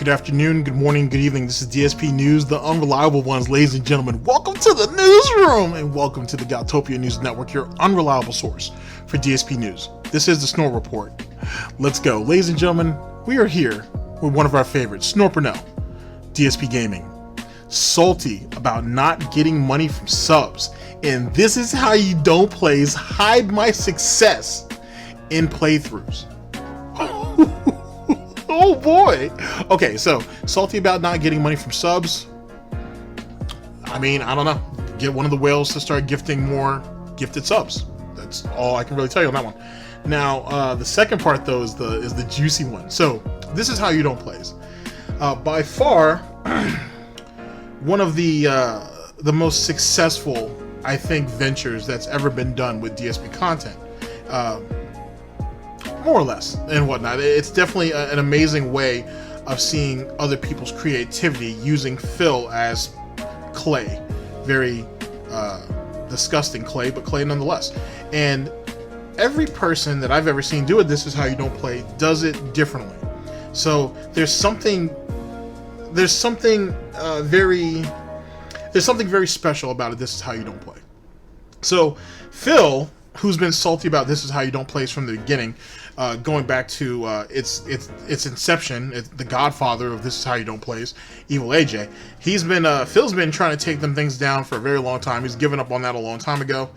good afternoon, good morning, good evening. This is DSP News, the unreliable ones, ladies and gentlemen. Welcome to the newsroom and welcome to the Goutopia News Network, your unreliable source for DSP News. This is the Snort Report. Let's go. Ladies and gentlemen, we are here with one of our favorites, Snort Burnell, Dspgaming. Salty about not getting money from subs. And this is how you don't plays hide my success in playthroughs. Oh boy. Okay, so salty about not getting money from subs. I mean, I don't know. Get one of the whales to start gifting more gifted subs. That's all I can really tell you on that one. Now, the second part though is the juicy one. So this is how you don't plays. By far, one of the most successful, I think, ventures that's ever been done with DSP content. More or less, and whatnot. It's definitely an amazing way of seeing other people's creativity using Phil as clay. Very disgusting clay, but clay nonetheless. And every person that I've ever seen do it, this is how you don't play, does it differently. So there's something very special about it. This is how you don't play. So Phil, who's been salty about this is how you don't play from the beginning, going back to its inception, the godfather of this is how you don't plays, Evil AJ. Phil's been trying to take them things down for a very long time. He's given up on that a long time ago.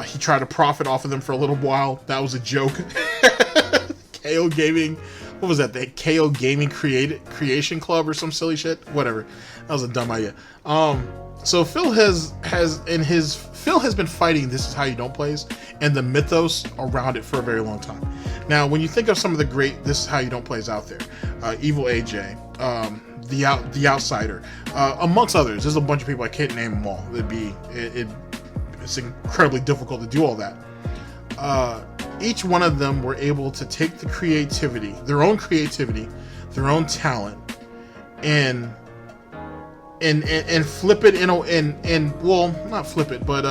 He tried to profit off of them for a little while. That was a joke. KO Gaming, what was that? The KO Gaming Creation Club or some silly shit? Whatever. That was a dumb idea. So Phil has been fighting this is how you don't plays and the mythos around it for a very long time. Now, when you think of some of the great this is how you don't plays out there, Evil AJ, the Outsider, amongst others, there's a bunch of people I can't name them all. It's incredibly difficult to do all that. Each one of them were able to take the creativity, their own talent, and flip it well, not flip it, but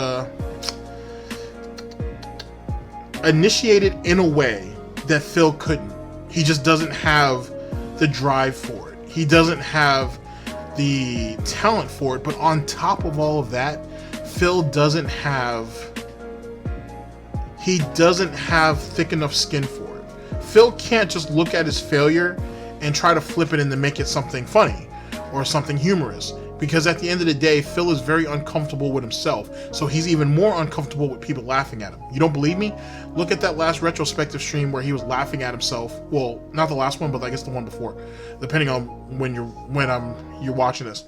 initiate it in a way that Phil couldn't. He just doesn't have the drive for it. He doesn't have the talent for it. But on top of all of that, Phil doesn't have thick enough skin for it. Phil can't just look at his failure and try to flip it and to make it something funny or something humorous, because at the end of the day, Phil is very uncomfortable with himself, so he's even more uncomfortable with people laughing at him. You don't believe me? Look at that last retrospective stream where he was laughing at himself. Well, not the last one, but I guess the one before, depending on when you're watching this.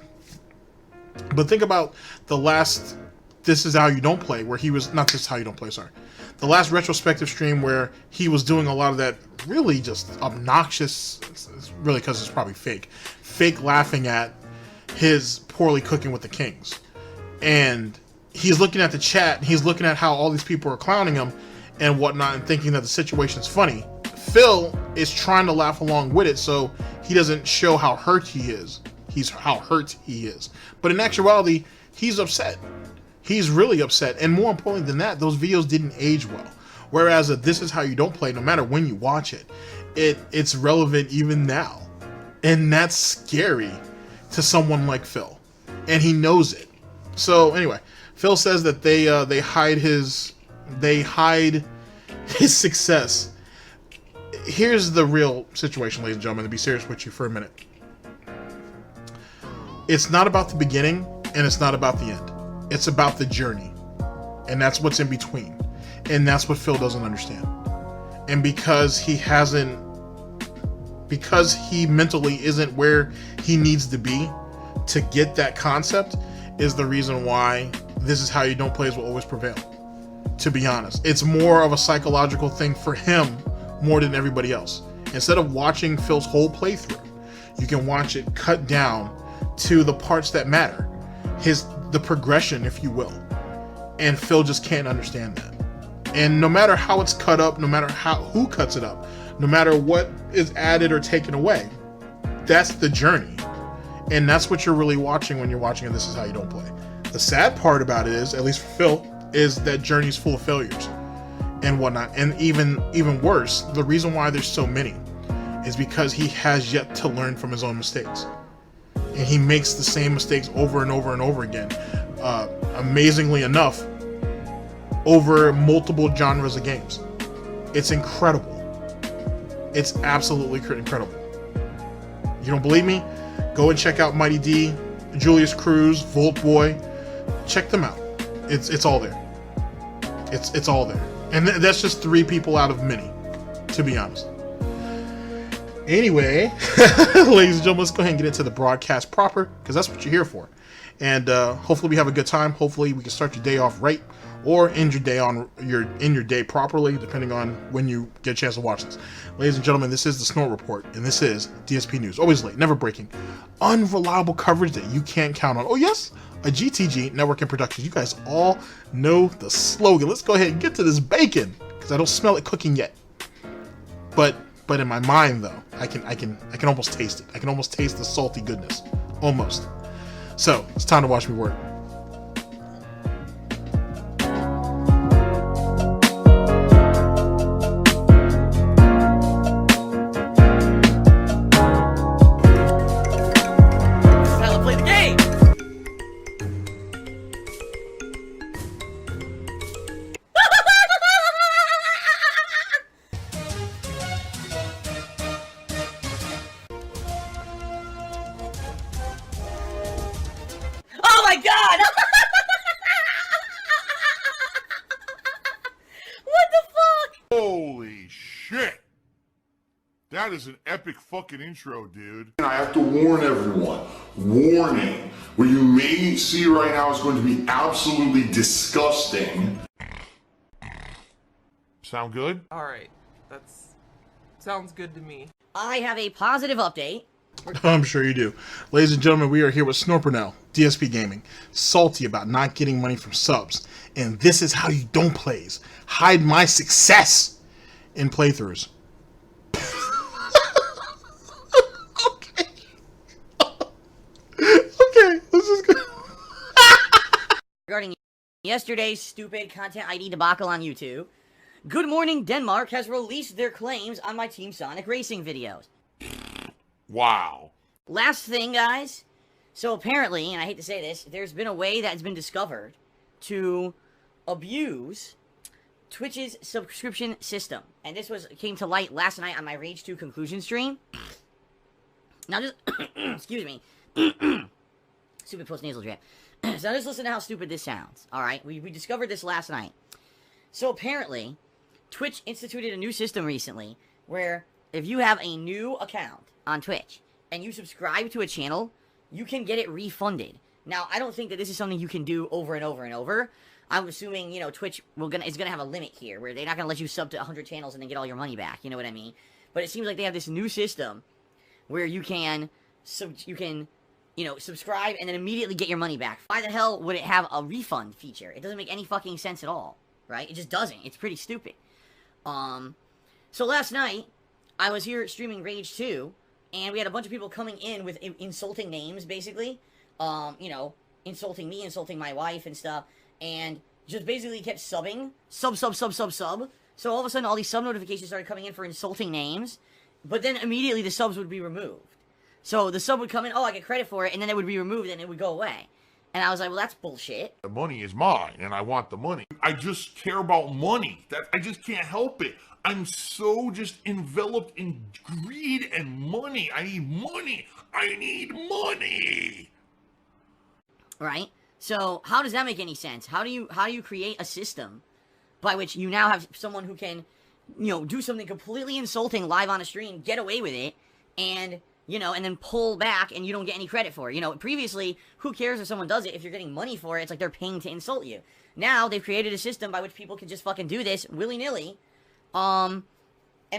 But think about the last This Is How You Don't Play, where he was not This Is How You Don't Play, sorry. The last retrospective stream where he was doing a lot of that really just obnoxious, really because it's probably fake laughing at his poorly cooking with the kings. And he's looking at the chat, and he's looking at how all these people are clowning him and whatnot and thinking that the situation's funny. Phil is trying to laugh along with it so he doesn't show how hurt he is. But in actuality, he's upset. He's really upset. And more importantly than that, those videos didn't age well. Whereas This Is How You Don't Play, no matter when you watch it, it's relevant even now. And that's scary to someone like Phil. And he knows it. So anyway, Phil says that they hide his success. Here's the real situation, ladies and gentlemen, to be serious with you for a minute. It's not about the beginning and it's not about the end. It's about the journey. And that's what's in between. And that's what Phil doesn't understand. And because he mentally isn't where he needs to be to get that concept, is the reason why This Is How You Don't Plays will always prevail. To be honest, it's more of a psychological thing for him more than everybody else. Instead of watching Phil's whole playthrough, you can watch it cut down to the parts that matter, the progression, if you will. And Phil just can't understand that. And no matter how it's cut up, no matter who cuts it up, no matter what is added or taken away, that's the journey. And that's what you're really watching when you're watching This Is How You Don't Play. The sad part about it is, at least for Phil, is that journey's full of failures and whatnot. And even worse, the reason why there's so many is because he has yet to learn from his own mistakes. And he makes the same mistakes over and over and over again. Amazingly enough, over multiple genres of games. It's incredible. It's absolutely incredible. You don't believe me? Go and check out Mighty D, Julius Cruz, Volt Boy. Check them out. It's all there. It's all there. And that's just 3 people out of many, to be honest. Anyway, ladies and gentlemen, let's go ahead and get into the broadcast proper, because that's what you're here for. And hopefully we have a good time. Hopefully we can start your day off right, or end your day on your day properly, depending on when you get a chance to watch this. Ladies and gentlemen, this is the Snort Report, and this is DSP News. Always late, never breaking, unreliable coverage that you can't count on. Oh yes, a GTG network and production. You guys all know the slogan. Let's go ahead and get to this bacon, because I don't smell it cooking yet. But in my mind, though, I can almost taste it. I can almost taste the salty goodness, almost. So it's time to watch me work. That is an epic fucking intro, dude. And I have to warn everyone. Warning. What you may see right now is going to be absolutely disgusting. Sound good? Alright. Sounds good to me. I have a positive update. I'm sure you do. Ladies and gentlemen, we are here with Snort Burnell, Dspgaming, salty about not getting money from subs. And this is how you don't plays. Hide my success in playthroughs. Regarding yesterday's stupid content ID debacle on YouTube, Good Morning Denmark has released their claims on my Team Sonic racing videos. Wow. Last thing, guys. So apparently, and I hate to say this, there's been a way that's been discovered to abuse Twitch's subscription system. And this came to light last night on my Rage 2 conclusion stream. Now just, excuse me. Stupid post-nasal drip. So just listen to how stupid this sounds, alright? We discovered this last night. So apparently, Twitch instituted a new system recently where if you have a new account on Twitch and you subscribe to a channel, you can get it refunded. Now, I don't think that this is something you can do over and over and over. I'm assuming, you know, Twitch is gonna have a limit here where they're not gonna let you sub to 100 channels and then get all your money back, you know what I mean? But it seems like they have this new system where you can you know, subscribe and then immediately get your money back. Why the hell would it have a refund feature? It doesn't make any fucking sense at all, right? It just doesn't. It's pretty stupid. So last night, I was here streaming Rage 2, and we had a bunch of people coming in with insulting names, basically. You know, insulting me, insulting my wife and stuff, and just basically kept subbing. Sub. So all of a sudden, all these sub notifications started coming in for insulting names, but then immediately the subs would be removed. So the sub would come in, oh, I get credit for it, and then it would be removed, and it would go away. And I was like, well, that's bullshit. The money is mine, and I want the money. I just care about money. I just can't help it. I'm so just enveloped in greed and money. I need money. I need money. Right? So how does that make any sense? How do you create a system by which you now have someone who can, you know, do something completely insulting live on a stream, get away with it, and, you know, and then pull back and you don't get any credit for it. You know, previously, who cares if someone does it? If you're getting money for it, it's like they're paying to insult you. Now, they've created a system by which people can just fucking do this willy-nilly, and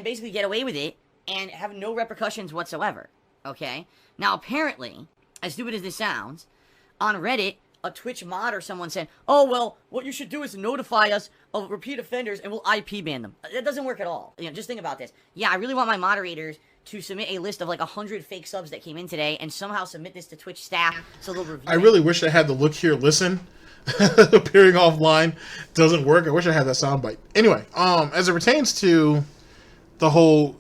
basically get away with it and have no repercussions whatsoever, okay? Now, apparently, as stupid as this sounds, on Reddit, a Twitch mod or someone said, oh, well, what you should do is notify us of repeat offenders and we'll IP ban them. That doesn't work at all. You know, just think about this. Yeah, I really want my moderators to submit a list of like 100 fake subs that came in today and somehow submit this to Twitch staff so they'll review I really wish I had the look here, listen. Appearing offline doesn't work. I wish I had that soundbite. Anyway, as it pertains to the whole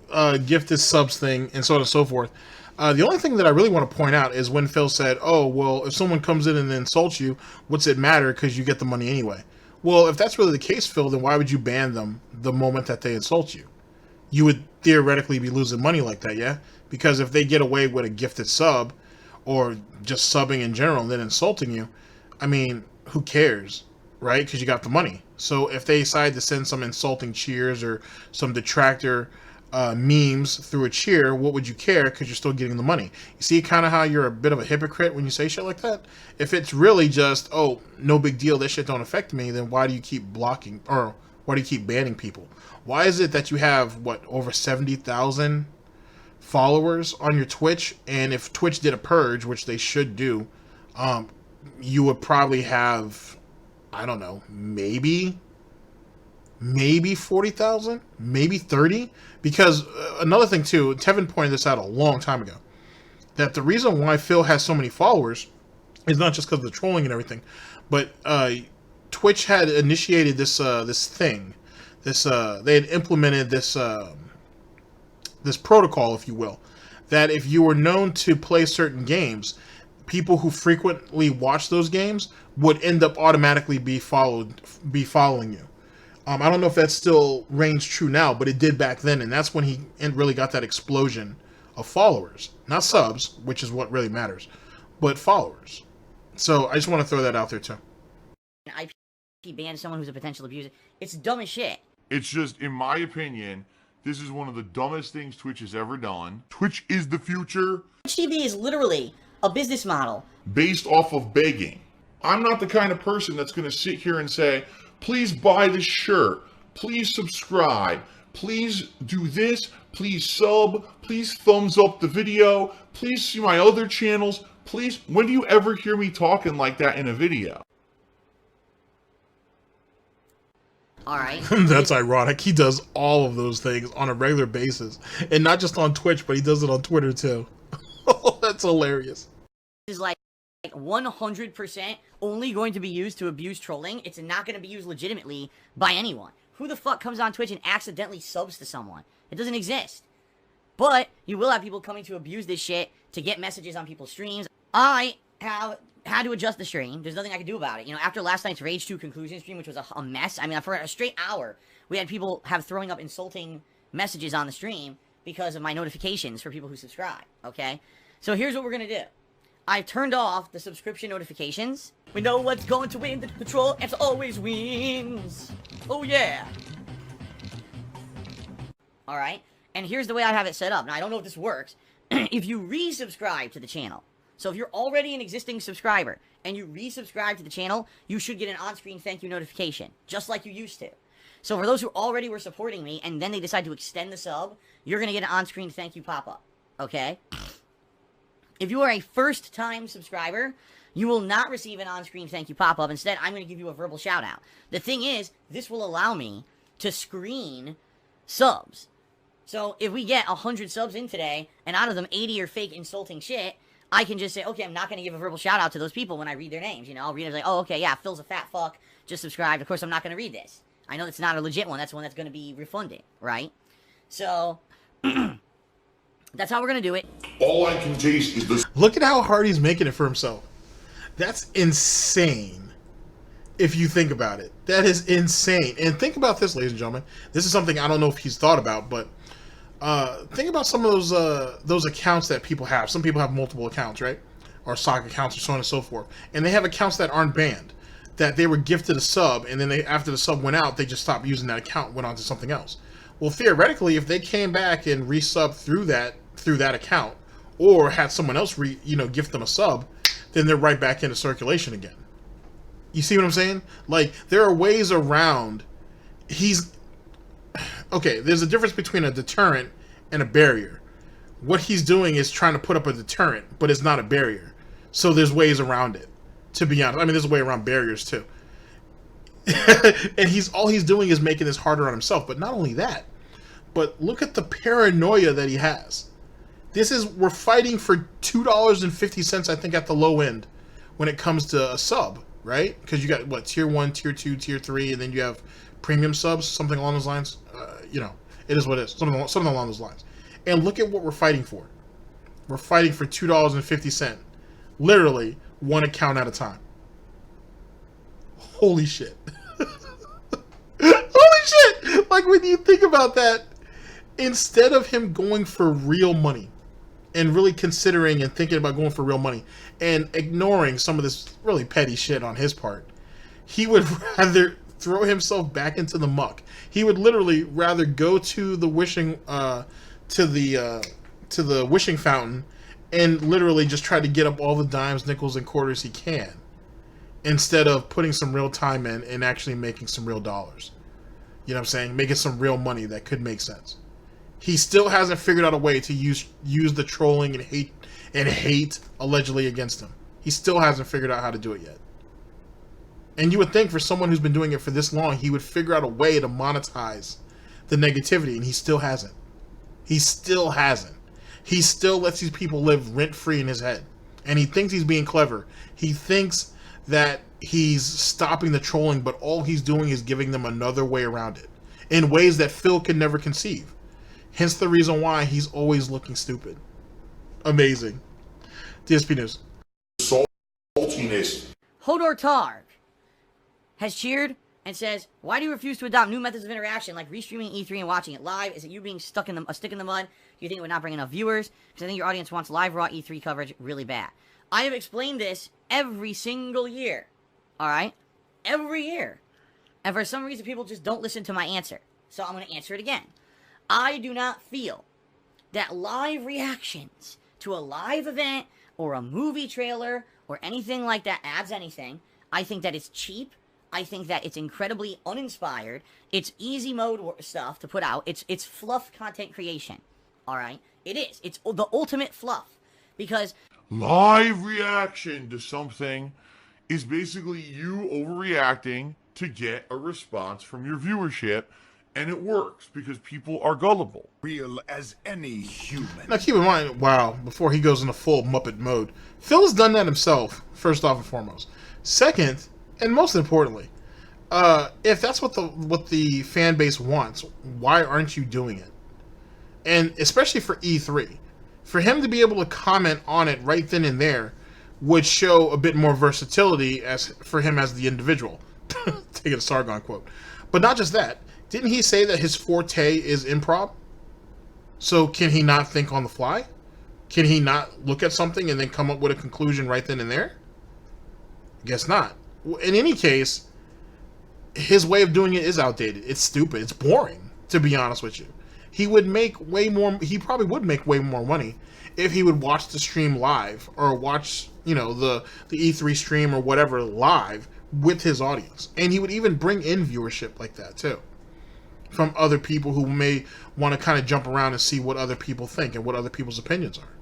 gifted subs thing and so on and so forth. The only thing that I really want to point out is when Phil said, oh, well, if someone comes in and insults you, what's it matter because you get the money anyway? Well, if that's really the case, Phil, then why would you ban them the moment that they insult you? You would theoretically be losing money like that, yeah? Because if they get away with a gifted sub or just subbing in general and then insulting you, I mean, who cares, right? Because you got the money. So if they decide to send some insulting cheers or some detractor memes through a cheer, what would you care? Because you're still getting the money. You see kind of how you're a bit of a hypocrite when you say shit like that? If it's really just, oh, no big deal, this shit don't affect me, then why do you keep blocking, or why do you keep banning people? Why is it that you have, what, over 70,000 followers on your Twitch, and if Twitch did a purge, which they should do, you would probably have, I don't know, maybe 40,000, maybe 30. Because another thing too, Tevin pointed this out a long time ago, that the reason why Phil has so many followers is not just because of the trolling and everything, but Twitch had initiated this thing, they had implemented this this protocol, if you will, that if you were known to play certain games, people who frequently watch those games would end up automatically be following you. I don't know if that still reigns true now, but it did back then, and that's when he really got that explosion of followers. Not subs, which is what really matters, but followers. So I just want to throw that out there too. IP ban someone who's a potential abuser. It's dumb as shit. It's just, in my opinion, this is one of the dumbest things Twitch has ever done. Twitch is the future. Twitch TV is literally a business model based off of begging. I'm not the kind of person that's going to sit here and say, please buy this shirt, please subscribe, please do this, please sub, please thumbs up the video, please see my other channels, please. When do you ever hear me talking like that in a video? Alright. That's ironic. He does all of those things on a regular basis. And not just on Twitch, but he does it on Twitter too. That's hilarious. Is like 100% only going to be used to abuse trolling. It's not going to be used legitimately by anyone. Who the fuck comes on Twitch and accidentally subs to someone? It doesn't exist. But you will have people coming to abuse this shit to get messages on people's streams. I have had to adjust the stream. There's nothing I can do about it. You know, after last night's Rage 2 conclusion stream, which was a mess, I mean, for a straight hour, we had people throwing up insulting messages on the stream because of my notifications for people who subscribe, okay? So here's what we're going to do. I've turned off the subscription notifications. We know what's going to win. The patrol as always wins. Oh, yeah. Alright. And here's the way I have it set up. Now, I don't know if this works. If you resubscribe to the channel, so if you're already an existing subscriber and you resubscribe to the channel, you should get an on-screen thank you notification, just like you used to. So for those who already were supporting me and then they decide to extend the sub, you're going to get an on-screen thank you pop-up. Okay? If you are a first-time subscriber, you will not receive an on-screen thank you pop-up. Instead, I'm going to give you a verbal shout-out. The thing is, this will allow me to screen subs. So if we get 100 subs in today, and out of them 80 are fake insulting shit, I can just say, okay, I'm not going to give a verbal shout-out to those people when I read their names. You know, I'll read it like, oh, okay, yeah, Phil's a fat fuck, just subscribed. Of course, I'm not going to read this. I know it's not a legit one. That's one that's going to be refunded, right? So that's how we're going to do it. All I can taste is the... Look at how hard he's making it for himself. That's insane. If you think about it. That is insane. And think about this, ladies and gentlemen. This is something I don't know if he's thought about, but think about some of those accounts that people have. Some people have multiple accounts, right? Or sock accounts or so on and so forth. And they have accounts that aren't banned. That they were gifted a sub, and then after the sub went out, they just stopped using that account and went on to something else. Well, theoretically, if they came back and resubbed through that account, or had someone else gift them a sub, then they're right back into circulation again. You see what I'm saying? Like, there are ways around. Okay, there's a difference between a deterrent and a barrier. What he's doing is trying to put up a deterrent, but it's not a barrier. So there's ways around it, to be honest. I mean, there's a way around barriers, too. And all he's doing is making this harder on himself. But not only that, but look at the paranoia that he has. We're fighting for $2.50, I think, at the low end when it comes to a sub, right? Because you got, what, tier 1, tier 2, tier 3, and then you have premium subs, something along those lines. It is what it is. Something along those lines. And look at what we're fighting for. We're fighting for $2.50. Literally, one account at a time. Holy shit. Holy shit! Like, when you think about that, instead of him going for real money, and really considering and thinking about going for real money, and ignoring some of this really petty shit on his part, he would rather throw himself back into the muck. He would literally rather go to the wishing wishing fountain and literally just try to get up all the dimes, nickels, and quarters he can, instead of putting some real time in and actually making some real dollars. You know what I'm saying? Making some real money that could make sense. He still hasn't figured out a way to use the trolling and hate allegedly against him. He still hasn't figured out how to do it yet. And you would think for someone who's been doing it for this long, he would figure out a way to monetize the negativity, and he still hasn't. He still hasn't. He still lets these people live rent-free in his head. And he thinks he's being clever. He thinks that he's stopping the trolling, but all he's doing is giving them another way around it, in ways that Phil could never conceive. Hence the reason why he's always looking stupid. Amazing. DSP News. Saltiness. Hodor Targ has cheered and says, "Why do you refuse to adopt new methods of interaction like restreaming E3 and watching it live? Is it you being stuck in a stick in the mud? Do you think it would not bring enough viewers? Because I think your audience wants live raw E3 coverage really bad." I have explained this every single year. Alright? Every year. And for some reason people just don't listen to my answer. So I'm going to answer it again. I do not feel that live reactions to a live event or a movie trailer or anything like that adds anything. I think that it's cheap. I think that it's incredibly uninspired. It's easy mode stuff to put out. It's fluff content creation. All right? It is. It's the ultimate fluff. Because Live reaction to something is basically you overreacting to get a response from your viewership, and it works because people are gullible. Real as any human. Now keep in mind, wow, before he goes into full Muppet mode, Phil's done that himself, first off and foremost. Second, and most importantly, if that's what the fan base wants, why aren't you doing it? And especially for E3, for him to be able to comment on it right then and there would show a bit more versatility for him as the individual. Taking a Sargon quote. But not just that. Didn't he say that his forte is improv? So can he not think on the fly? Can he not look at something and then come up with a conclusion right then and there? Guess not. In any case, his way of doing it is outdated. It's stupid. It's boring, to be honest with you. He would make way more. He probably would make way more money if he would watch the stream live or watch, you know, the E3 stream or whatever live with his audience. And he would even bring in viewership like that too, from other people who may want to kind of jump around and see what other people think and what other people's opinions are.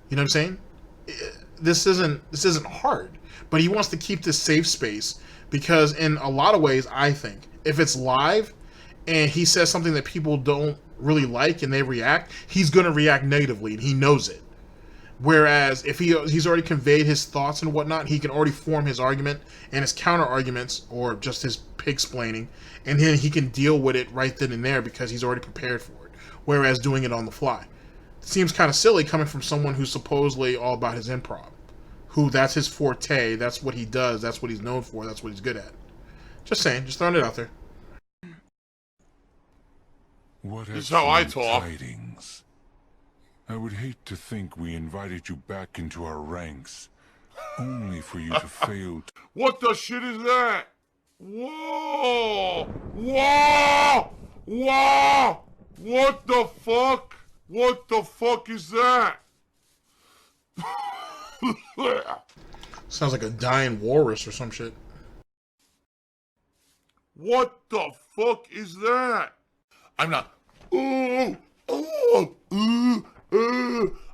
You know what I'm saying? This isn't hard, but he wants to keep this safe space because in a lot of ways, I think if it's live and he says something that people don't really like and they react, he's going to react negatively and he knows it. Whereas if he's already conveyed his thoughts and whatnot, he can already form his argument and his counter arguments or just his pig-splaining, and then he can deal with it right then and there because he's already prepared for it. Whereas doing it on the fly seems kind of silly coming from someone who's supposedly all about his improv, who that's his forte, that's what he does, that's what he's known for, that's what he's good at. Just saying, just throwing it out there. What This is how I talk. tidings. I would hate to think we invited you back into our ranks, only for you to fail to... What the shit is that? Whoa! Whoa! Whoa! What the fuck? What the fuck is that? Sounds like a dying walrus or some shit. What the fuck is that? I'm not...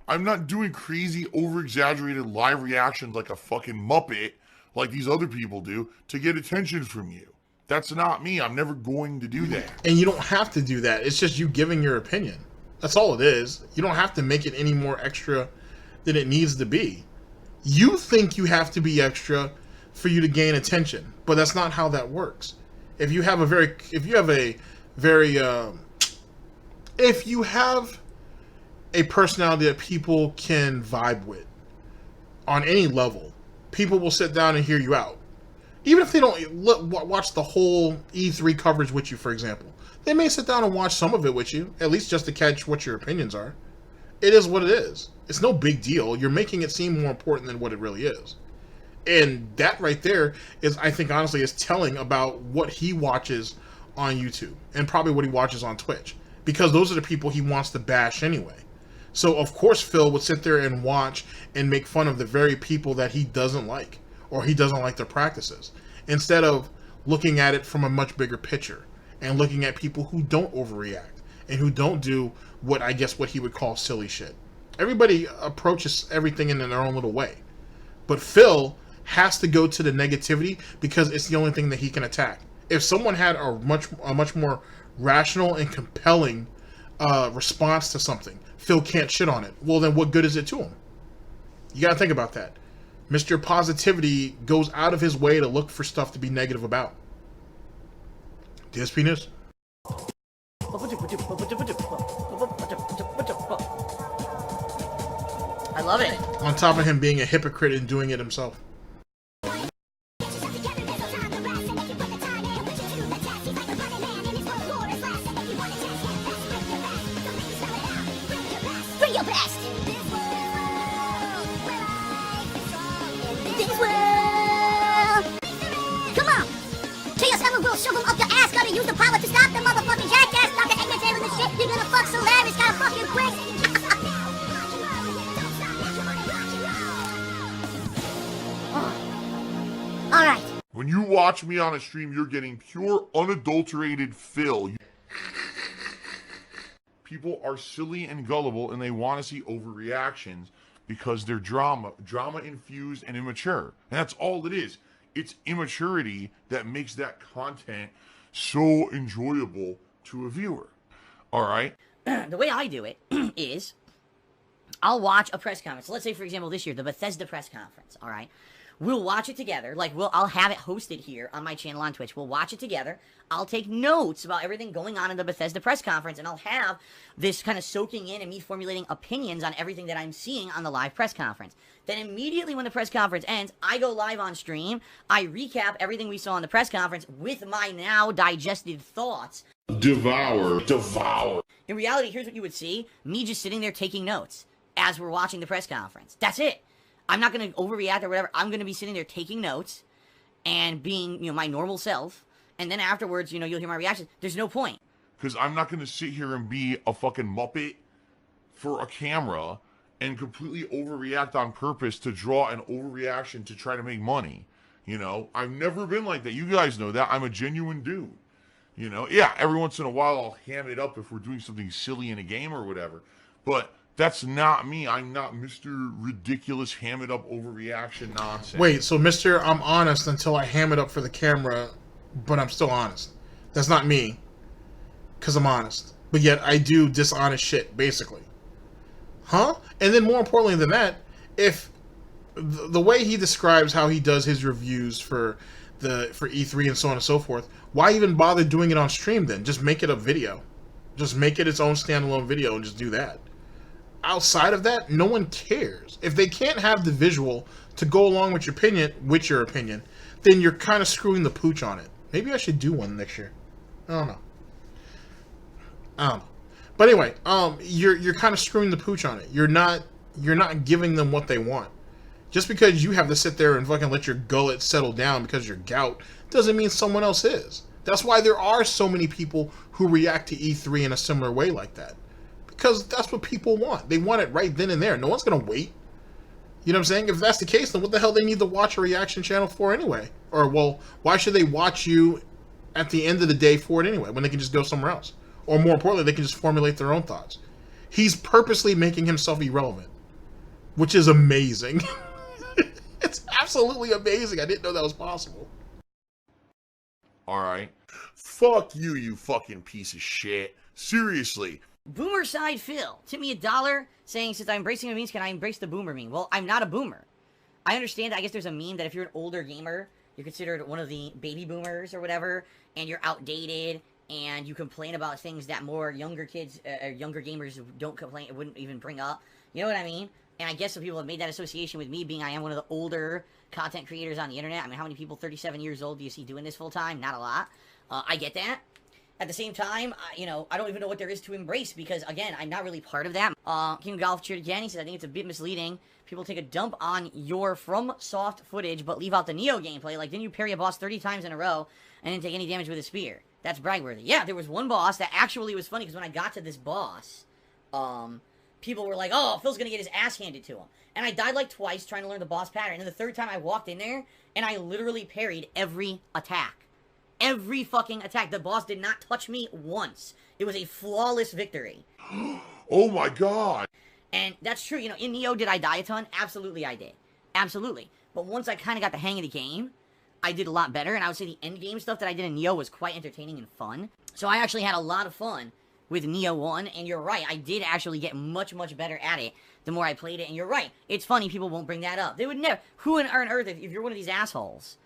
I'm not doing crazy, over-exaggerated live reactions like a fucking Muppet, like these other people do, to get attention from you. That's not me. I'm never going to do that. And you don't have to do that. It's just you giving your opinion. That's all it is. You don't have to make it any more extra than it needs to be. You think you have to be extra for you to gain attention, but that's not how that works. If you have a very if you have a personality that people can vibe with on any level, people will sit down and hear you out. Even if they don't watch the whole E3 coverage with you, for example. They may sit down and watch some of it with you, at least just to catch what your opinions are. It is what it is. It's no big deal. You're making it seem more important than what it really is. And that right there is, I think, honestly, is telling about what he watches on YouTube and probably what he watches on Twitch, because those are the people he wants to bash anyway. So, of course, Phil would sit there and watch and make fun of the very people that he doesn't like, or he doesn't like their practices, instead of looking at it from a much bigger picture and looking at people who don't overreact and who don't do what I guess what he would call silly shit. Everybody approaches everything in their own little way, but Phil has to go to the negativity because it's the only thing that he can attack. If someone had a much more rational and compelling response to something, Phil can't shit on it. Well, then what good is it to him? You gotta think about that. Mr. Positivity goes out of his way to look for stuff to be negative about. Dspnews. I love it. On top of him being a hypocrite and doing it himself. Bring your best. This world. Come on. Chaos Hammer will shove them up your ass. Gotta use the power to stop the motherfucking jackass. Stop the ignorance and the shit. You're gonna fuck Solaris. Gotta fuck you quick. Alright. When you watch me on a stream, you're getting pure, unadulterated Phil. People are silly and gullible, and they want to see overreactions because they're drama infused and immature. And that's all it is. It's immaturity that makes that content so enjoyable to a viewer. All right? The way I do it is I'll watch a press conference. So let's say, for example, this year, the Bethesda press conference, all right? We'll watch it together. Like, I'll have it hosted here on my channel on Twitch. We'll watch it together. I'll take notes about everything going on in the Bethesda press conference, and I'll have this kind of soaking in and me formulating opinions on everything that I'm seeing on the live press conference. Then immediately when the press conference ends, I go live on stream. I recap everything we saw in the press conference with my now digested thoughts. Devour. In reality, here's what you would see. Me just sitting there taking notes as we're watching the press conference. That's it. I'm not going to overreact or whatever. I'm going to be sitting there taking notes and being, my normal self. And then afterwards, you'll hear my reactions. There's no point. Because I'm not going to sit here and be a fucking Muppet for a camera and completely overreact on purpose to draw an overreaction to try to make money. I've never been like that. You guys know that. I'm a genuine dude. Yeah, every once in a while I'll ham it up if we're doing something silly in a game or whatever. But that's not me. I'm not Mr. Ridiculous, ham it up overreaction nonsense. Wait, so Mr. I'm honest until I ham it up for the camera, but I'm still honest. That's not me, because I'm honest. But yet I do dishonest shit, basically. Huh? And then more importantly than that, if the way he describes how he does his reviews for E3 and so on and so forth, why even bother doing it on stream then? Just make it a video. Just make it its own standalone video and just do that. Outside of that, no one cares. If they can't have the visual to go along with your opinion, then you're kind of screwing the pooch on it. Maybe I should do one next year. I don't know. But anyway, you're kind of screwing the pooch on it. You're not giving them what they want. Just because you have to sit there and fucking let your gullet settle down because you're gout doesn't mean someone else is. That's why there are so many people who react to E3 in a similar way like that. Because that's what people want. They want it right then and there. No one's going to wait. You know what I'm saying? If that's the case, then what the hell they need to watch a reaction channel for anyway? Or, well, why should they watch you at the end of the day for it anyway, when they can just go somewhere else? Or more importantly, they can just formulate their own thoughts. He's purposely making himself irrelevant, which is amazing. It's absolutely amazing. I didn't know that was possible. All right. Fuck you, you fucking piece of shit. Seriously. Boomer Side Phil tip me $1 saying, since I'm embracing the memes, can I embrace the boomer meme? Well, I'm not a boomer. I understand. I guess there's a meme that if you're an older gamer, you're considered one of the baby boomers or whatever, and you're outdated, and you complain about things that more younger kids, younger gamers don't complain, wouldn't even bring up. You know what I mean? And I guess some people have made that association with me being I am one of the older content creators on the internet. I mean, how many people 37 years old do you see doing this full time? Not a lot. I get that. At the same time, you know, I don't even know what there is to embrace because, again, I'm not really part of that. King Golf cheered again. He said, I think it's a bit misleading. People take a dump on your FromSoft footage but leave out the Neo gameplay. Like, didn't you parry a boss 30 times in a row and didn't take any damage with a spear? That's bragworthy. Yeah, there was one boss that actually was funny because when I got to this boss, people were like, oh, Phil's gonna get his ass handed to him. And I died like twice trying to learn the boss pattern. And then the third time I walked in there and I literally parried every attack. Every fucking attack. The boss did not touch me once. It was a flawless victory. Oh my god. And that's true. You know, in Neo, did I die a ton? Absolutely I did. Absolutely. But once I kind of got the hang of the game, I did a lot better. And I would say the end game stuff that I did in Neo was quite entertaining and fun. So I actually had a lot of fun with Neo 1. And you're right. I did actually get much, much better at it the more I played it. And you're right. It's funny. People won't bring that up. They would never. Who on earth, if you're one of these assholes,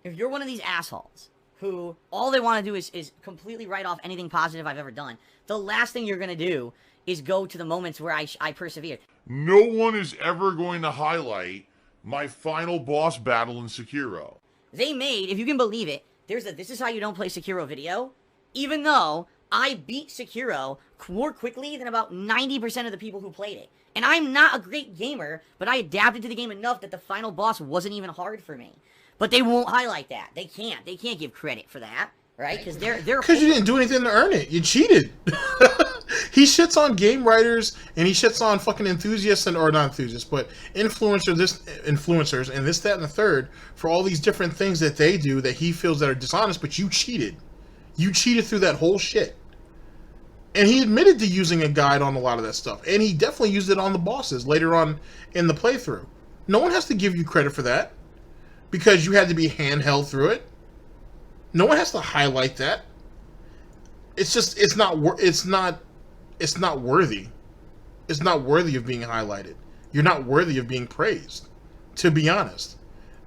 if you're one of these assholes who all they want to do is completely write off anything positive I've ever done, the last thing you're going to do is go to the moments where I persevered. No one is ever going to highlight my final boss battle in Sekiro. They made, if you can believe it, there's a This Is How You Don't Play Sekiro video, even though I beat Sekiro more quickly than about 90% of the people who played it. And I'm not a great gamer, but I adapted to the game enough that the final boss wasn't even hard for me. But they won't highlight that. They can't. They can't give credit for that, right? Because they're because you didn't do anything to earn it. You cheated. He shits on game writers and he shits on fucking enthusiasts or not enthusiasts, but influencers and this, that, and the third for all these different things that they do that he feels that are dishonest. But you cheated. You cheated through that whole shit. And he admitted to using a guide on a lot of that stuff, and he definitely used it on the bosses later on in the playthrough. No one has to give you credit for that. Because you had to be handheld through it. No one has to highlight that. It's just it's not worthy. It's not worthy of being highlighted. You're not worthy of being praised, to be honest.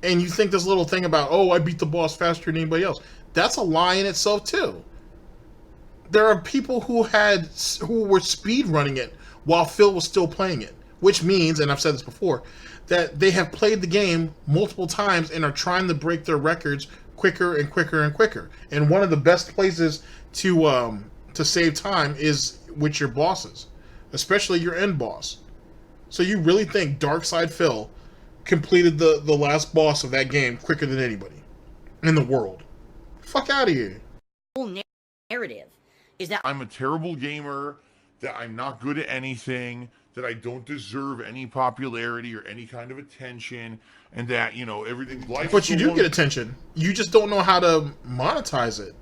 And you think this little thing about, oh, I beat the boss faster than anybody else. That's a lie in itself too. There are people who were speed running it while Phil was still playing it, which means, and I've said this before, that they have played the game multiple times and are trying to break their records quicker and quicker and quicker. And one of the best places to save time is with your bosses, especially your end boss. So you really think Darkside Phil completed the last boss of that game quicker than anybody in the world? Fuck out of here. The whole narrative is that I'm a terrible gamer, that I'm not good at anything, that I don't deserve any popularity or any kind of attention, and that, you know, everything. But you do get attention. You just don't know how to monetize it.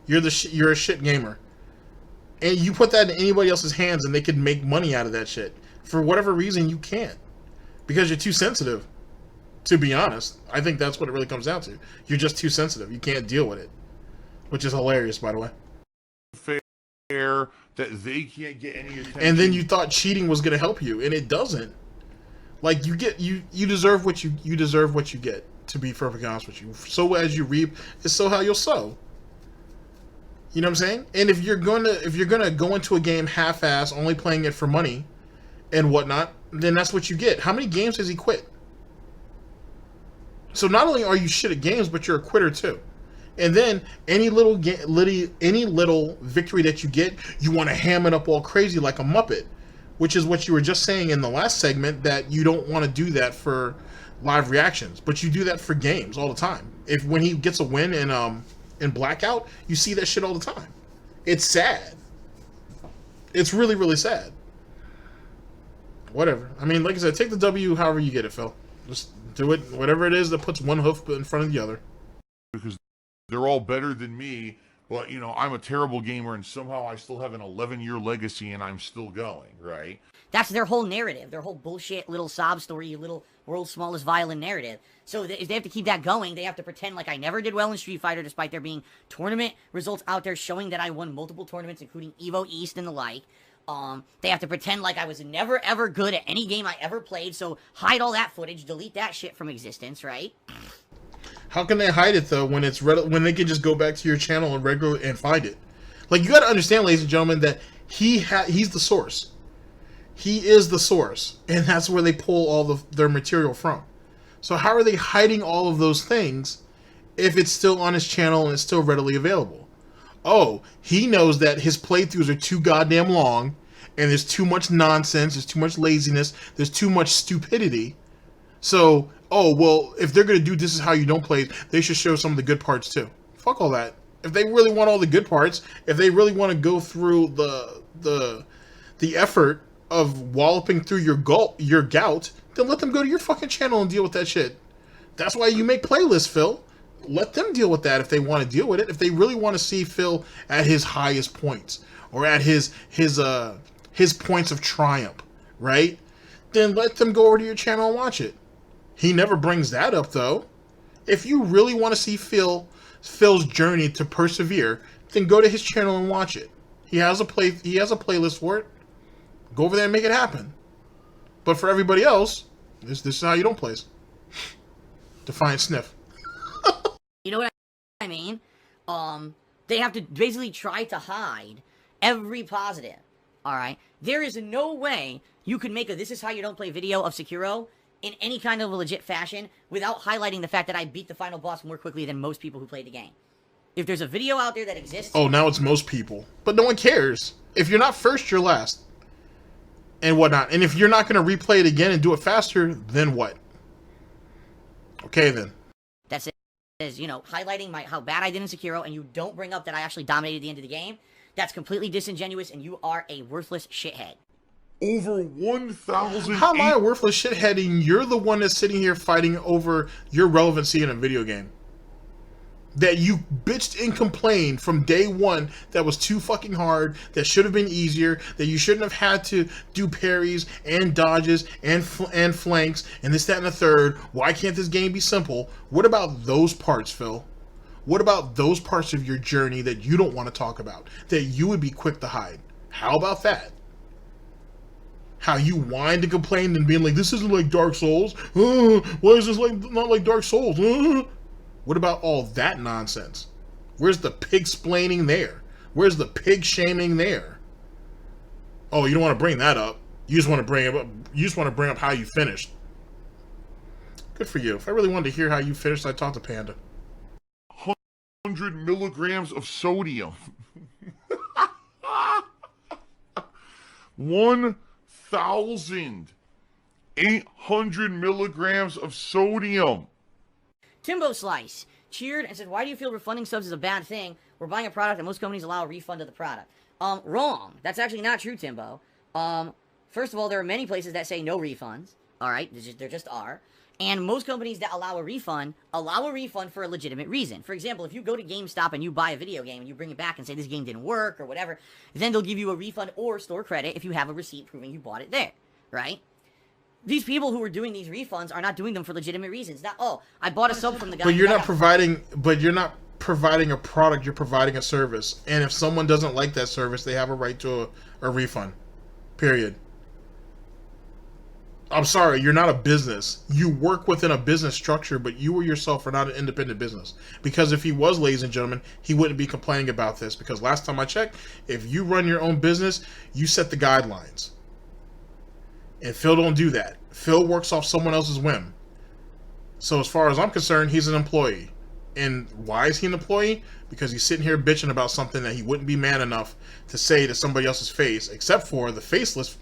You're a shit gamer, and you put that in anybody else's hands, and they could make money out of that shit. For whatever reason, you can't, because you're too sensitive. To be honest, I think that's what it really comes down to. You're just too sensitive. You can't deal with it, which is hilarious, by the way. Fair. That they can't get any attention. And then you thought cheating was going to help you, and it doesn't. Like, you deserve what you deserve what you get, to be perfectly honest with you. So as you reap is so how you'll sow. You know what I'm saying? And if you're gonna go into a game half-ass, only playing it for money and whatnot, then that's what you get. How many games has he quit? So not only are you shit at games, but you're a quitter too. And then any little victory that you get, you want to ham it up all crazy like a Muppet, which is what you were just saying in the last segment, that you don't want to do that for live reactions, but you do that for games all the time. When he gets a win in Blackout, you see that shit all the time. It's sad. It's really, really sad. Whatever. I mean, like I said, take the W however you get it, Phil. Just do it, whatever it is that puts one hoof in front of the other. Because they're all better than me, but, you know, I'm a terrible gamer, and somehow I still have an 11-year legacy, and I'm still going, right? That's their whole narrative, their whole bullshit little sob story, little world's smallest violin narrative. So if they have to keep that going, they have to pretend like I never did well in Street Fighter, despite there being tournament results out there showing that I won multiple tournaments, including Evo East and the like. They have to pretend like I was never ever good at any game I ever played, so hide all that footage, delete that shit from existence, right? How can they hide it though when it's when they can just go back to your channel and regular and find it? Like, you got to understand, ladies and gentlemen, that he's the source. He is the source, and that's where they pull all their material from. So how are they hiding all of those things if it's still on his channel and it's still readily available? Oh, he knows that his playthroughs are too goddamn long, and there's too much nonsense, there's too much laziness, there's too much stupidity. So, oh, well, if they're going to do This Is How You Don't Play, they should show some of the good parts too. Fuck all that. If they really want all the good parts, if they really want to go through the effort of walloping through your gout, then let them go to your fucking channel and deal with that shit. That's why you make playlists, Phil. Let them deal with that if they want to deal with it. If they really want to see Phil at his highest points or at his points of triumph, right? Then let them go over to your channel and watch it. He never brings that up though. If you really want to see Phil's journey to persevere, then go to his channel and watch it. He has a playlist for it. Go over there and make it happen. But for everybody else, this is how you don't play. Defiant sniff. You know what I mean? They have to basically try to hide every positive. Alright? There is no way you could make a This Is How You Don't Play video of Sekiro in any kind of a legit fashion without highlighting the fact that I beat the final boss more quickly than most people who played the game. If there's a video out there that exists... Oh, now it's most people. But no one cares. If you're not first, you're last. And whatnot. And if you're not going to replay it again and do it faster, then what? Okay, then. That's it. Is, you know, highlighting how bad I did in Sekiro, and you don't bring up that I actually dominated the end of the game. That's completely disingenuous, and you are a worthless shithead. Over 1,000. How am I a worthless shithead and you're the one that's sitting here fighting over your relevancy in a video game? That you bitched and complained from day one that was too fucking hard, that should have been easier, that you shouldn't have had to do parries and dodges and flanks and this, that, and the third. Why can't this game be simple? What about those parts, Phil? What about those parts of your journey that you don't want to talk about, that you would be quick to hide? How about that? How you whined and complained and being like, this isn't like Dark Souls. Why is this not like Dark Souls? What about all that nonsense? Where's the pig-splaining there? Where's the pig-shaming there? Oh, you don't want to bring that up. You just want to bring up. You just want to bring up how you finished. Good for you. If I really wanted to hear how you finished, I'd talk to Panda. 100 milligrams of sodium. 1,800 milligrams of sodium. Timbo Slice cheered and said, why do you feel refunding subs is a bad thing? We're buying a product and most companies allow a refund of the product. Wrong. That's actually not true, Timbo. First of all, there are many places that say no refunds. Alright, there just are. And most companies that allow a refund for a legitimate reason. For example, if you go to GameStop and you buy a video game and you bring it back and say this game didn't work or whatever, then they'll give you a refund or store credit if you have a receipt proving you bought it there. Right? These people who are doing these refunds are not doing them for legitimate reasons. Not, oh, I bought a sub from the guy. But you're not providing a product, you're providing a service. And if someone doesn't like that service, they have a right to a refund. Period. I'm sorry, you're not a business. You work within a business structure, but you or yourself are not an independent business. Because if he was, ladies and gentlemen, he wouldn't be complaining about this. Because last time I checked, if you run your own business, you set the guidelines. And Phil don't do that. Phil works off someone else's whim. So as far as I'm concerned, he's an employee. And why is he an employee? Because he's sitting here bitching about something that he wouldn't be man enough to say to somebody else's face, except for the faceless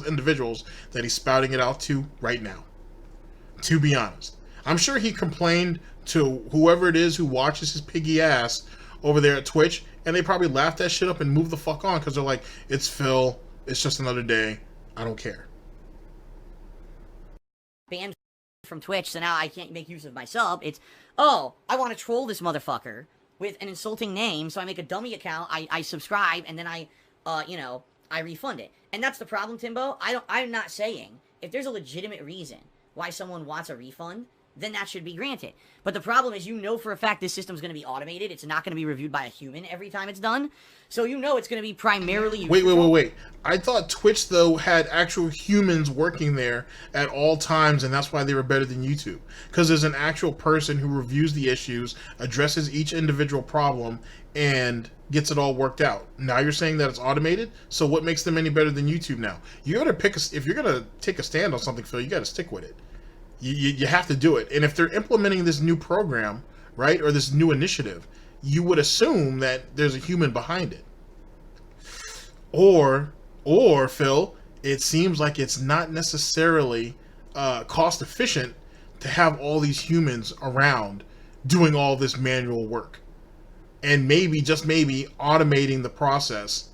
individuals that he's spouting it out to right now. To be honest. I'm sure he complained to whoever it is who watches his piggy ass over there at Twitch, and they probably laughed that shit up and moved the fuck on because they're like, it's Phil, it's just another day, I don't care. Banned from Twitch, so now I can't make use of my sub. It's, oh, I want to troll this motherfucker with an insulting name, so I make a dummy account, I subscribe, and then I refund it. And that's the problem, Timbo. I'm not saying, if there's a legitimate reason why someone wants a refund, then that should be granted. But the problem is, you know for a fact this system's going to be automated. It's not going to be reviewed by a human every time it's done. So you know it's going to be primarily... Wait. I thought Twitch, though, had actual humans working there at all times, and that's why they were better than YouTube. Because there's an actual person who reviews the issues, addresses each individual problem, and gets it all worked out. Now you're saying that it's automated? So what makes them any better than YouTube now? You got to pick if you're going to take a stand on something, Phil, you got to stick with it. You have to do it. And if they're implementing this new program, right, or this new initiative, you would assume that there's a human behind it. Or Phil, it seems like it's not necessarily cost efficient to have all these humans around doing all this manual work. And maybe, just maybe, automating the process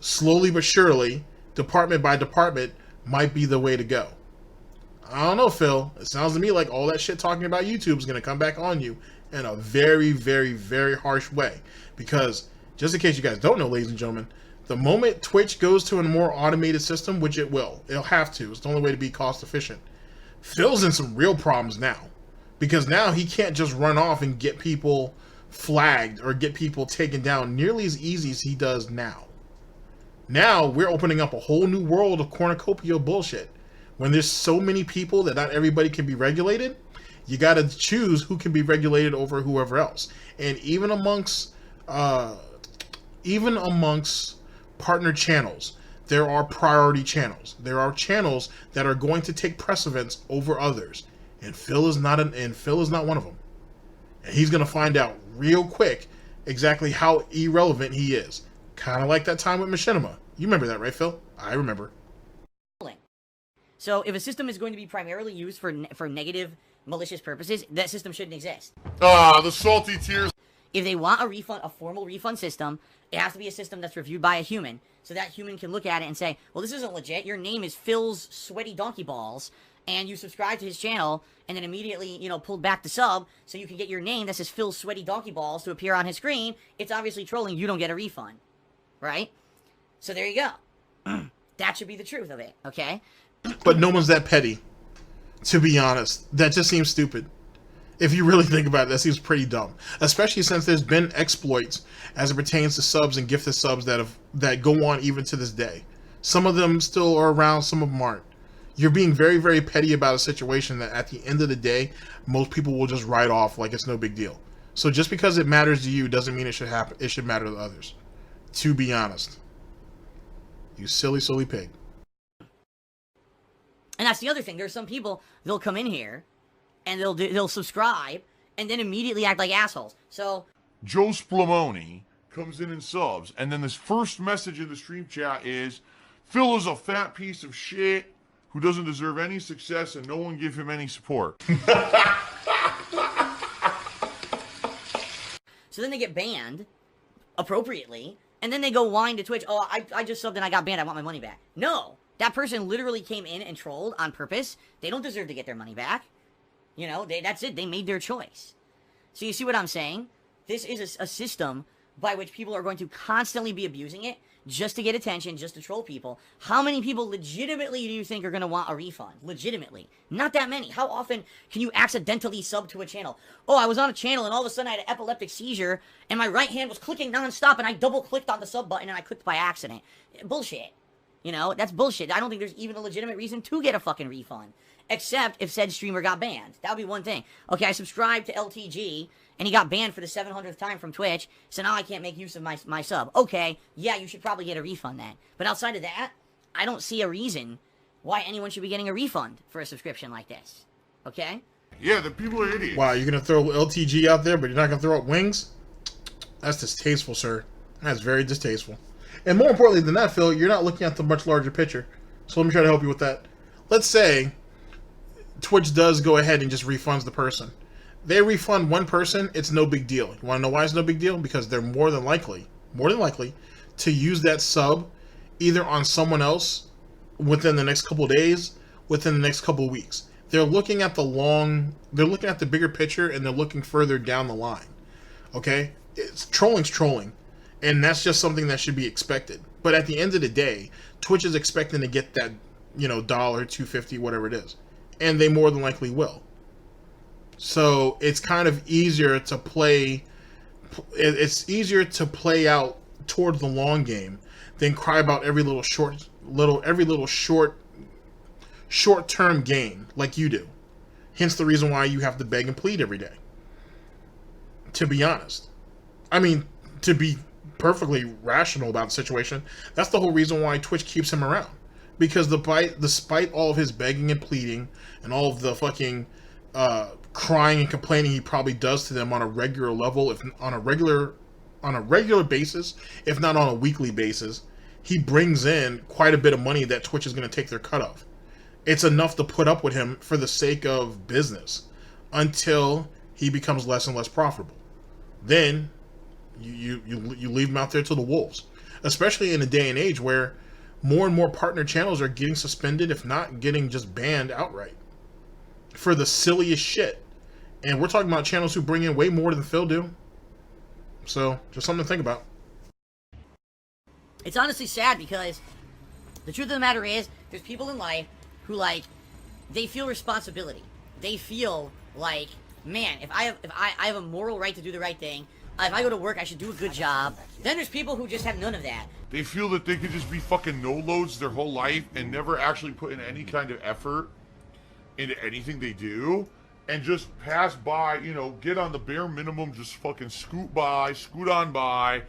slowly but surely, department by department, might be the way to go. I don't know, Phil. It sounds to me like all that shit talking about YouTube is going to come back on you in a very, very, very harsh way. Because, just in case you guys don't know, ladies and gentlemen, the moment Twitch goes to a more automated system, which it'll have to. It's the only way to be cost efficient. Phil's in some real problems now. Because now he can't just run off and get people flagged or get people taken down nearly as easy as he does now. Now, we're opening up a whole new world of cornucopia bullshit. When there's so many people that not everybody can be regulated, you got to choose who can be regulated over whoever else. And even amongst partner channels, there are priority channels. There are channels that are going to take precedence over others, and Phil is not one of them. And he's going to find out real quick exactly how irrelevant he is. Kind of like that time with Machinima. You remember that, right, Phil? I remember. So if a system is going to be primarily used for negative, malicious purposes, that system shouldn't exist. The salty tears. If they want a formal refund system, it has to be a system that's reviewed by a human, so that human can look at it and say, well, this isn't legit. Your name is Phil's Sweaty Donkey Balls, and you subscribe to his channel, and then immediately, pulled back the sub, so you can get your name that says Phil's Sweaty Donkey Balls to appear on his screen. It's obviously trolling. You don't get a refund, right? So there you go. That should be the truth of it, okay? But no one's that petty, to be honest. That just seems stupid. If you really think about it, that seems pretty dumb. Especially since there's been exploits as it pertains to subs and gifted subs that go on even to this day. Some of them still are around, some of them aren't. You're being very, very petty about a situation that at the end of the day, most people will just write off like it's no big deal. So just because it matters to you doesn't mean it should happen. It should matter to others. To be honest. You silly, silly pig. And that's the other thing. There's some people, they'll come in here, and they'll subscribe, and then immediately act like assholes. So Joe Splamoni comes in and subs, and then this first message in the stream chat is, Phil is a fat piece of shit who doesn't deserve any success, and no one give him any support. So then they get banned, appropriately, and then they go whine to Twitch, oh, I just subbed and I got banned, I want my money back. No! That person literally came in and trolled on purpose. They don't deserve to get their money back. That's it. They made their choice. So you see what I'm saying? This is a system by which people are going to constantly be abusing it just to get attention, just to troll people. How many people legitimately do you think are going to want a refund? Legitimately. Not that many. How often can you accidentally sub to a channel? Oh, I was on a channel and all of a sudden I had an epileptic seizure and my right hand was clicking nonstop and I double-clicked on the sub button and I clicked by accident. Bullshit. That's bullshit. I don't think there's even a legitimate reason to get a fucking refund. Except if said streamer got banned. That would be one thing. Okay, I subscribed to LTG, and he got banned for the 700th time from Twitch, so now I can't make use of my sub. Okay, yeah, you should probably get a refund then. But outside of that, I don't see a reason why anyone should be getting a refund for a subscription like this. Okay? Yeah, the people are idiots. Wow, you're going to throw LTG out there, but you're not going to throw up wings? That's distasteful, sir. That's very distasteful. And more importantly than that, Phil, you're not looking at the much larger picture. So let me try to help you with that. Let's say Twitch does go ahead and just refunds the person. They refund one person, it's no big deal. You want to know why it's no big deal? Because they're more than likely to use that sub either on someone else within the next couple of days, within the next couple of weeks. They're looking at the bigger picture, and they're looking further down the line. Okay? Trolling's trolling. And that's just something that should be expected. But at the end of the day, Twitch is expecting to get that, $1, $2.50, whatever it is. And they more than likely will. So it's kind of easier to play. It's easier to play out towards the long game than cry about every little short-term gain like you do. Hence the reason why you have to beg and plead every day. To be honest. I mean, to be perfectly rational about the situation, that's the whole reason why Twitch keeps him around. Because despite all of his begging and pleading and all of the fucking crying and complaining he probably does to them on a regular level, if on a regular basis, if not on a weekly basis, he brings in quite a bit of money that Twitch is going to take their cut of. It's enough to put up with him for the sake of business until he becomes less and less profitable. Then you leave him out there to the wolves, especially in a day and age where more and more partner channels are getting suspended, if not getting just banned outright for the silliest shit. And we're talking about channels who bring in way more than Phil do. So just something to think about. It's honestly sad because the truth of the matter is there's people in life who, like, they feel responsibility. They feel like, man, if I have a moral right to do the right thing, if I go to work, I should do a good job. Then there's people who just have none of that. They feel that they could just be fucking no-loads their whole life and never actually put in any kind of effort into anything they do, and just pass by, you know, get on the bare minimum, just fucking scoot on by,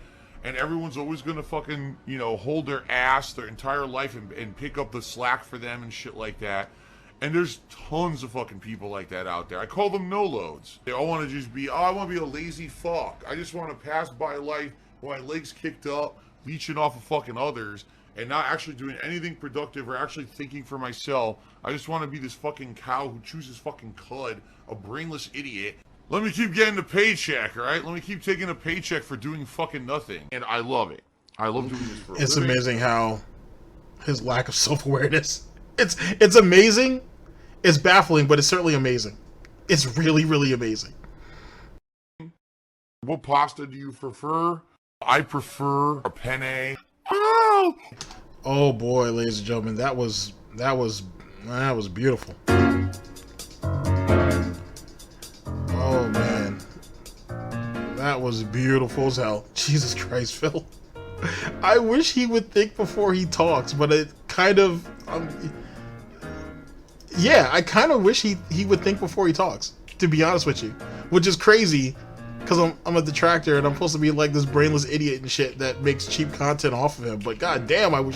and everyone's always gonna fucking, you know, hold their ass their entire life and pick up the slack for them and shit like that. And there's tons of fucking people like that out there. I call them no-loads. They all want to just be, oh, I want to be a lazy fuck. I just want to pass by life with my legs kicked up, leeching off of fucking others, and not actually doing anything productive or actually thinking for myself. I just want to be this fucking cow who chooses fucking cud, a brainless idiot. Let me keep getting a paycheck, alright? Let me keep taking a paycheck for doing fucking nothing. And I love it. I love doing this for a living. It's amazing how his lack of self-awareness. It's amazing. It's baffling, but it's certainly amazing. It's really, really amazing. What pasta do you prefer? I prefer a penne. Oh! Oh boy, ladies and gentlemen, that was beautiful. Oh man, that was beautiful as hell. Jesus Christ, Phil. I wish he would think before he talks, but it kind of, yeah, I kind of wish he would think before he talks, to be honest with you, which is crazy. Because I'm a detractor and I'm supposed to be like this brainless idiot and shit that makes cheap content off of him. But god damn, I wish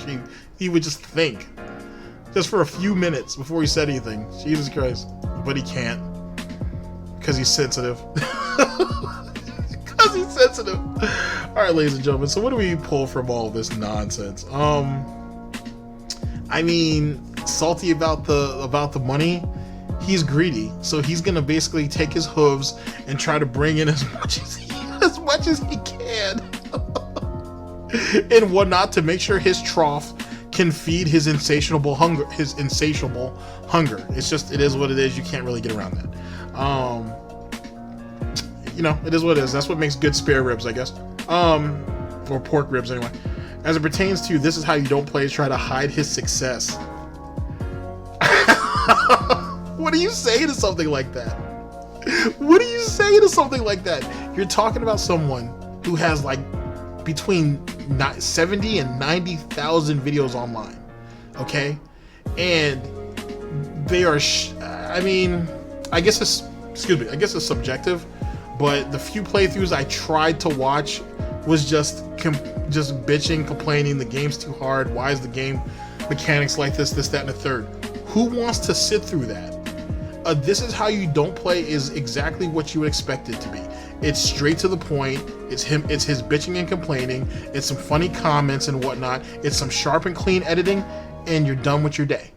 he would just think. Just for a few minutes before he said anything. Jesus Christ. But he can't. Because he's sensitive. Because he's sensitive. Alright, ladies and gentlemen, so what do we pull from all this nonsense? I mean, salty about the money. He's greedy, so he's gonna basically take his hooves and try to bring in as much as he can and whatnot to make sure his trough can feed his insatiable hunger. It's just, it is what it is. You can't really get around that. You know, it is what it is. That's what makes good spare ribs, I guess. Or pork ribs anyway. As it pertains to this is how you don't play, is try to hide his success. What do you say to something like that? What do you say to something like that? You're talking about someone who has like between 70 and 90,000 videos online, okay? And they are, I mean, I guess it's subjective, but the few playthroughs I tried to watch was just bitching, complaining, the game's too hard, why is the game mechanics like this, that, and the third. Who wants to sit through that? This is how you don't play is exactly what you would expect it to be. It's straight to the point. It's his bitching and complaining. It's some funny comments and whatnot. It's some sharp and clean editing, and you're done with your day.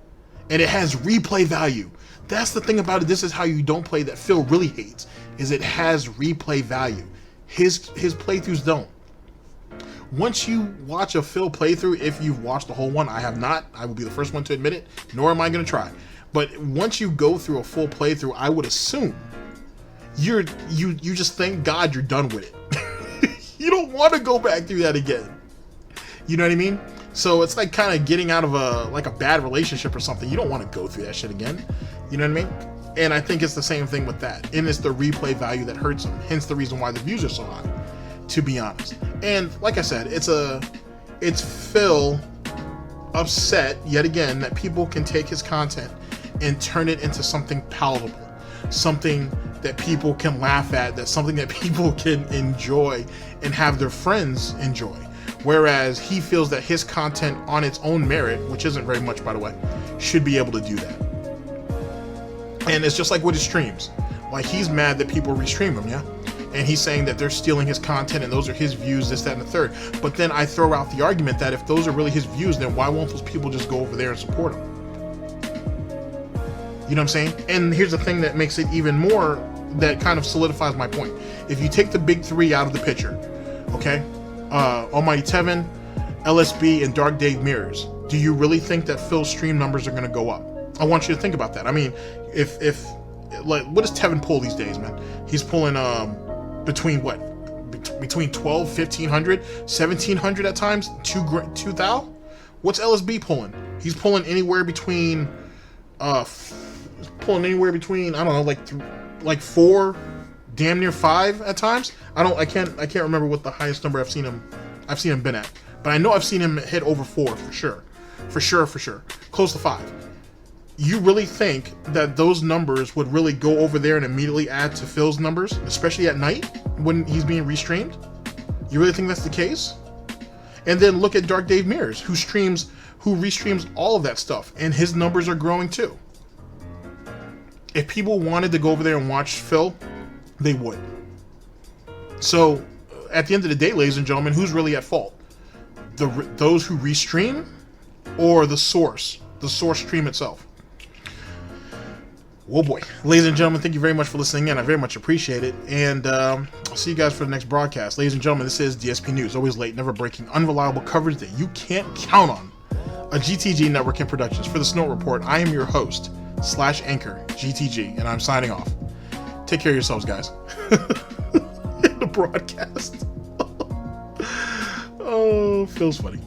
And it has replay value. That's the thing about it. This is how you don't play that Phil really hates, is it has replay value. His playthroughs don't. Once you watch a Phil playthrough, if you've watched the whole one, I have not. I will be the first one to admit it, nor am I going to try. But once you go through a full playthrough, I would assume you just thank God you're done with it. You don't want to go back through that again. You know what I mean? So it's like kind of getting out of a bad relationship or something. You don't want to go through that shit again. You know what I mean? And I think it's the same thing with that. And it's the replay value that hurts him. Hence the reason why the views are so high, to be honest. And like I said, it's Phil upset yet again that people can take his content and turn it into something palatable, something that people can laugh at, that's something that people can enjoy and have their friends enjoy. Whereas he feels that his content on its own merit, which isn't very much by the way, should be able to do that. And it's just like with his streams. Like, he's mad that people restream him, yeah? And he's saying that they're stealing his content and those are his views, this, that, and the third. But then I throw out the argument that if those are really his views, then why won't those people just go over there and support him? You know what I'm saying? And here's the thing that makes it even more, that kind of solidifies my point. If you take the big three out of the picture, okay? Almighty Tevin, LSB, and Dark Dave Mirrors, do you really think that Phil's stream numbers are going to go up? I want you to think about that. I mean, if like, what does Tevin pull these days, man? He's pulling between 12, 1500, 1700 at times, 2000. What's LSB pulling? He's pulling anywhere between I don't know, like 4, damn near 5 at times. I can't remember what the highest number I've seen him been at, but I know I've seen him hit over 4 for sure, close to 5. You really think that those numbers would really go over there and immediately add to Phil's numbers, especially at night when he's being restreamed? You really think that's the case? And then look at Dark Dave Mirrors, who restreams all of that stuff, and his numbers are growing too. If people wanted to go over there and watch Phil, they would. So, at the end of the day, ladies and gentlemen, who's really at fault? Those who restream, or the source stream itself? Oh boy. Ladies and gentlemen, thank you very much for listening in. I very much appreciate it. And I'll see you guys for the next broadcast. Ladies and gentlemen, this is DSP News. Always late, never breaking, unreliable coverage that you can't count on. A GTG Network and Productions. For the Snort Report, I am your host, /anchor, GTG, and I'm signing off. Take care of yourselves, guys. In the broadcast. Oh, feels funny.